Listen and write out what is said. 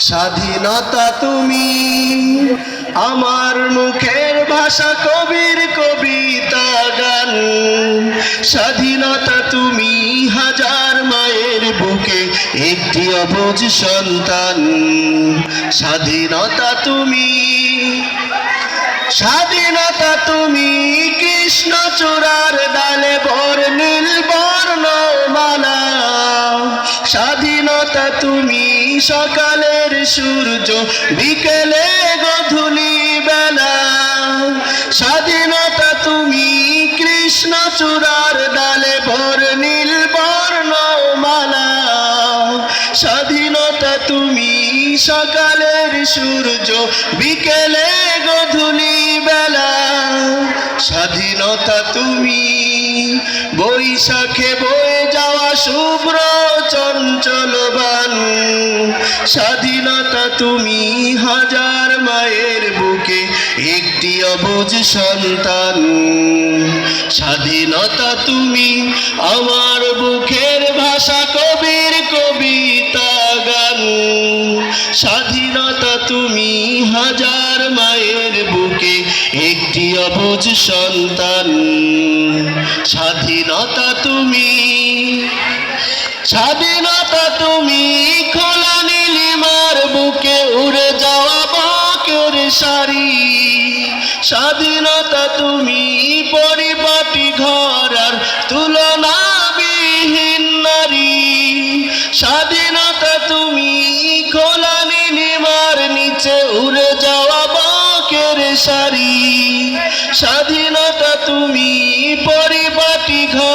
স্বাধীনতা তুমি আমার মুখের ভাষা, কবির কবিতা গান। স্বাধীনতা তুমি হাজার মায়ের বুকে একটি অবুঝ সন্তান। স্বাধীনতা তুমি, স্বাধীনতা তুমি কৃষ্ণচূড়ার ডালে বর্ণিল বর্ণমালা। স্বাধীনতা তুমি সকালের সূর্য, বিকেলে গধূলি বেলা। স্বাধীনতা তুমি কৃষ্ণচূড়ার ডালে বর্ণিল বর্ণমালা। স্বাধীনতা তুমি সকালের সূর্য, বিকেলে গধূলি বেলা। স্বাধীনতা তুমি বৈশাখে বয়ে যাওয়া শুভ্র চঞ্চলবান। স্বাধীনতা তুমি হাজার মায়ের বুকে একটি অবুঝ সন্তান। স্বাধীনতা তুমি আমার বুকের ভাষা, কবির কবিতা গান। স্বাধীনতা তুমি হাজার মায়ের বুকে একটি অবুঝ সন্তান। স্বাধীনতা তুমি, স্বাধীনতা তুমি খোলা নীলিমার বুকে উড়ে যাওয়া বাকের শাড়ি। স্বাধীনতা তুমি পরিপাটি ঘর আর তুলনাবিহীন নারী। স্বাধীনতা তুমি খোলা নীলিমার নিচে উড়ে যাওয়া বাকের শাড়ি। স্বাধীনতা তুমি পরিপাটি ঘর